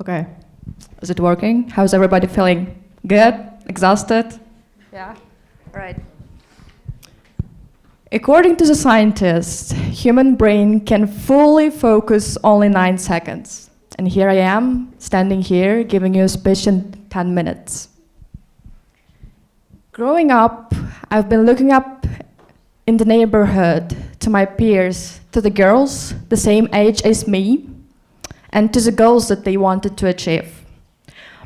Okay. Is it working? How's everybody feeling? Good? Exhausted? Yeah? All right. According to the scientists, human brain can fully focus only 9 seconds. And here I am, standing here, giving you a speech in 10 minutes. Growing up, I've been looking up in the neighborhood to my peers, to the girls the same age as me, and to the goals that they wanted to achieve.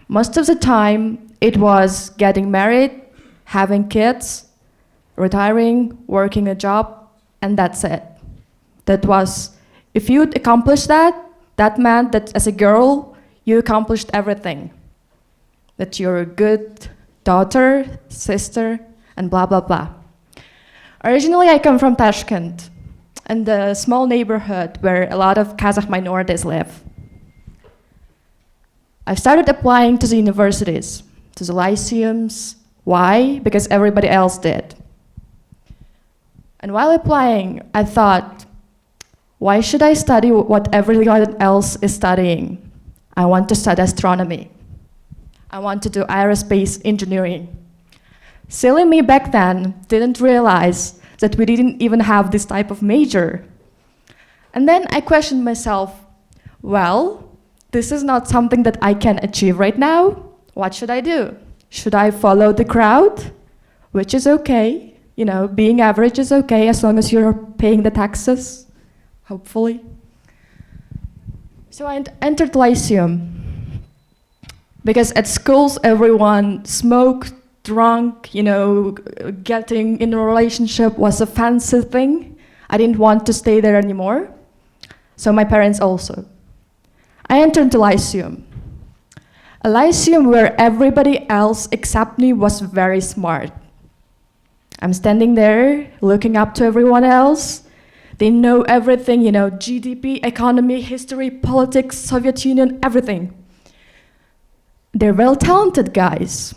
Most of the time, it was getting married, having kids, retiring, working a job, and that's it. That was, if you'd accomplish that, that meant that as a girl, you accomplished everything. That you're a good daughter, sister, and blah, blah, blah. Originally, I come from Tashkent, and a small neighborhood where a lot of Kazakh minorities live. I started applying to the universities, to the lyceums. Why? Because everybody else did. And while applying, I thought, why should I study what everyone else is studying? I want to study astronomy. I want to do aerospace engineering. Silly me back then didn't realize that we didn't even have this type of major. And then I questioned myself, well, this is not something that I can achieve right now. What should I do? Should I follow the crowd? Which is okay. You know, being average is okay as long as you're paying the taxes, hopefully. So I entered Lyceum. Because at schools, everyone smoked, drunk, you know, getting in a relationship was a fancy thing. I didn't want to stay there anymore. So my parents also. I entered the Lyceum. A Lyceum where everybody else except me was very smart. I'm standing there, looking up to everyone else. They know everything, you know, GDP, economy, history, politics, Soviet Union, everything. They're well-talented guys.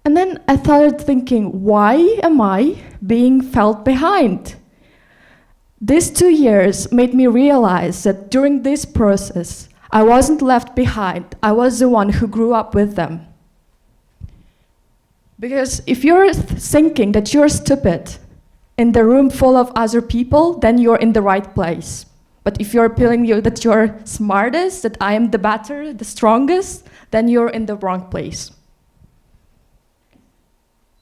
And then I started thinking, why am I being felt behind? These 2 years made me realize that during this process, I wasn't left behind. I was the one who grew up with them. Because if you're thinking that you're stupid in the room full of other people, then you're in the right place. But if you're feeling that you're smartest, that I am the better, the strongest, then you're in the wrong place.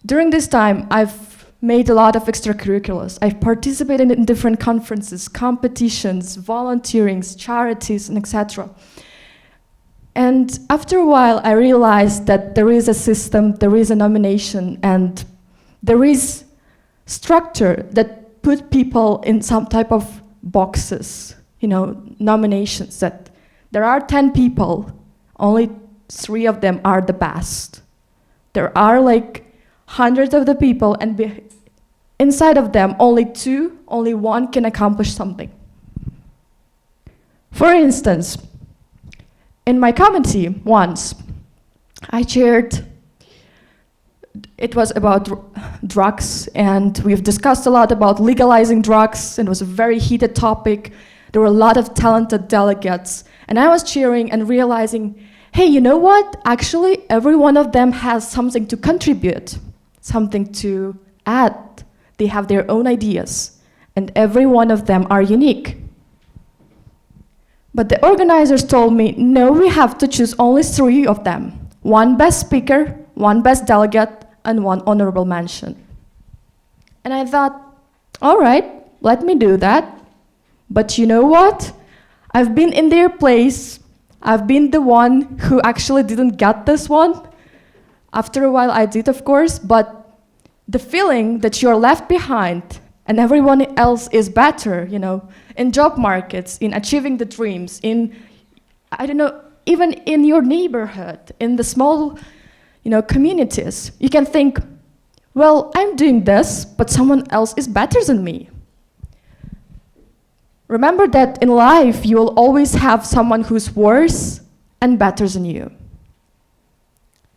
During this time, I've made a lot of extracurriculars. I've participated in different conferences, competitions, volunteerings, charities, and etc. And after a while, I realized that there is a system, there is a nomination, and there is structure that put people in some type of boxes, you know, nominations, that there are 10 people, only 3 of them are the best. There are like hundreds of the people, and inside of them, only 2, only 1 can accomplish something. For instance, in my committee once, I chaired, it was about drugs, and we've discussed a lot about legalizing drugs, and it was a very heated topic. There were a lot of talented delegates, and I was cheering and realizing, hey, you know what? Actually, every one of them has something to contribute, something to add. They have their own ideas, and every one of them are unique. But the organizers told me, no, we have to choose only 3 of them. 1 best speaker, 1 best delegate, and 1 honorable mention. And I thought, all right, let me do that. But you know what? I've been in their place. I've been the one who actually didn't get this one. After a while, I did, of course, but the feeling that you're left behind and everyone else is better, you know, in job markets, in achieving the dreams, in, I don't know, even in your neighborhood, in the small, you know, communities, you can think, well, I'm doing this, but someone else is better than me. Remember that in life, you will always have someone who's worse and better than you.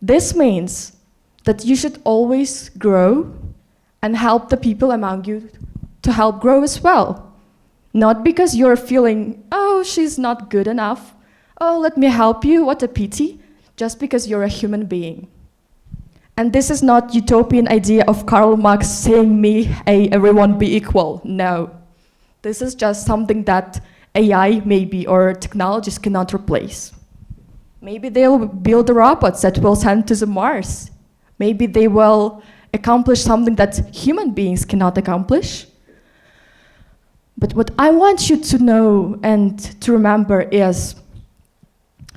This means that you should always grow and help the people among you to help grow as well. Not because you're feeling, oh, she's not good enough, oh, let me help you, what a pity, just because you're a human being. And this is not utopian idea of Karl Marx saying me, hey, everyone be equal. No. This is just something that AI maybe or technologies cannot replace. Maybe they'll build the robots that will send to the Mars. Maybe they will accomplish something that human beings cannot accomplish. But what I want you to know and to remember is,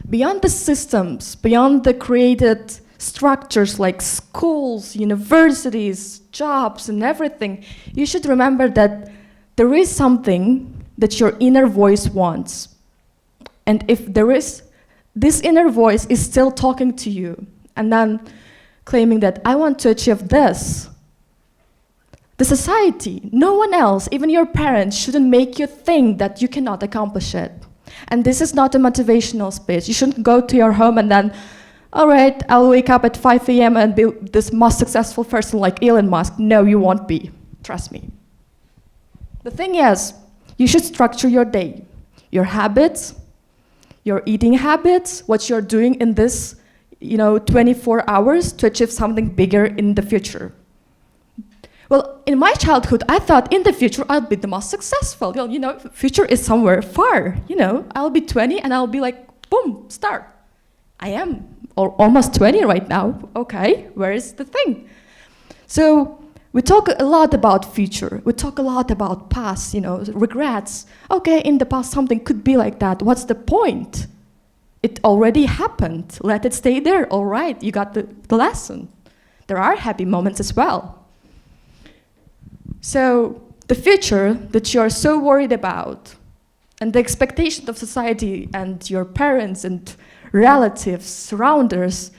beyond the systems, beyond the created structures like schools, universities, jobs, and everything, you should remember that there is something that your inner voice wants. And if there is, this inner voice is still talking to you, and then claiming that I want to achieve this, the society, no one else, even your parents, shouldn't make you think that you cannot accomplish it. And this is not a motivational speech. You shouldn't go to your home and then, all right, I'll wake up at 5 a.m. and be this most successful person like Elon Musk. No, you won't be. Trust me. The thing is, you should structure your day, your habits, your eating habits, what you're doing in this 24 hours to achieve something bigger in the future. Well, in my childhood, I thought in the future I'll be the most successful. Future is somewhere far. I'll be 20 and I'll be like, boom, star. I am almost 20 right now. Okay, where is the thing? So we talk a lot about future. We talk a lot about past, regrets. Okay, in the past something could be like that. What's the point? It already happened. Let it stay there. All right, you got the lesson. There are happy moments as well. So the future that you're so worried about, and the expectations of society and your parents and relatives, surrounders,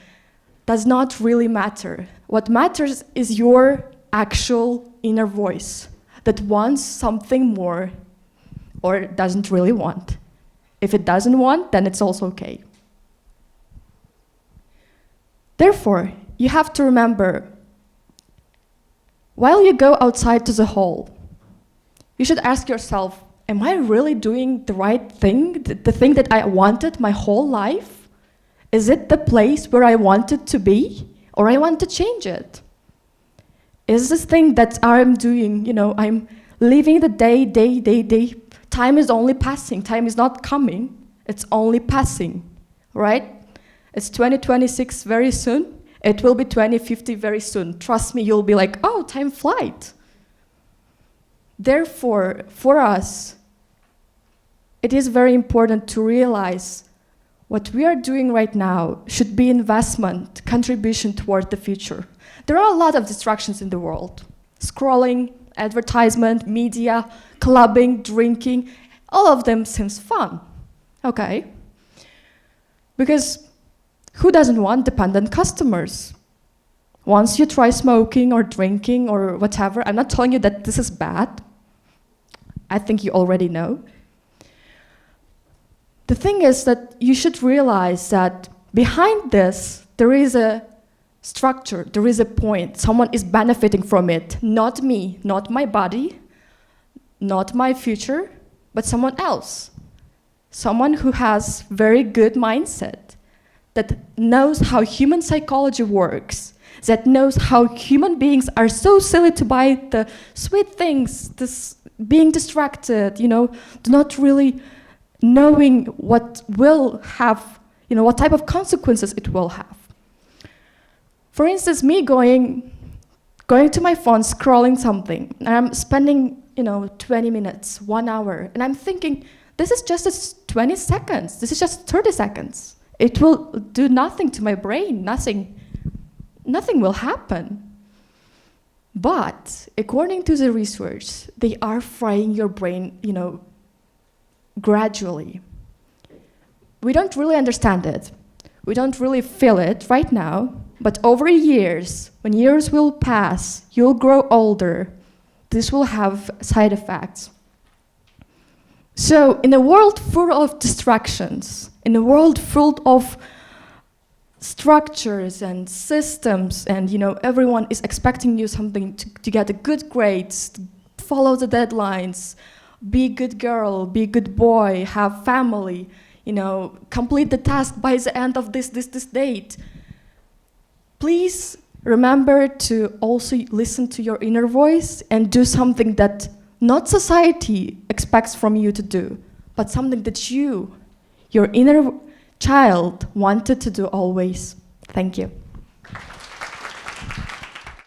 does not really matter. What matters is your actual inner voice that wants something more or doesn't really want. If it doesn't want, then it's also okay. Therefore, you have to remember, while you go outside to the hall, you should ask yourself, am I really doing the right thing, the thing that I wanted my whole life? Is it the place where I wanted to be, or I want to change it? Is this thing that I'm doing, I'm living the day. Time is only passing. Time is not coming. It's only passing, right? It's 2026 very soon. It will be 2050 very soon. Trust me, you'll be like, oh, time flies. Therefore, for us, it is very important to realize what we are doing right now should be investment, contribution toward the future. There are a lot of distractions in the world. Scrolling, advertisement, media, clubbing, drinking, all of them seems fun. Okay. Because who doesn't want dependent customers? Once you try smoking or drinking or whatever, I'm not telling you that this is bad. I think you already know. The thing is that you should realize that behind this, there is a structure, there is a point. Someone is benefiting from it. Not me, not my body, not my future, but someone else. Someone who has very good mindset, that knows how human psychology works, that knows how human beings are so silly to buy the sweet things, this being distracted, do not really knowing what will have, what type of consequences it will have. For instance, me going to my phone, scrolling something, and I'm spending, 20 minutes, 1 hour, and I'm thinking, this is just 20 seconds, this is just 30 seconds. It will do nothing to my brain, nothing will happen. But according to the research, they are frying your brain, gradually. We don't really understand it. We don't really feel it right now, but over years, when years will pass, you'll grow older, this will have side effects. So in a world full of distractions, in a world full of structures and systems, and everyone is expecting you something to get a good grades, follow the deadlines, be a good girl, be a good boy, have family. complete the task by the end of this date. Please remember to also listen to your inner voice and do something that not society expects from you to do, but something that your inner child wanted to do always. Thank you.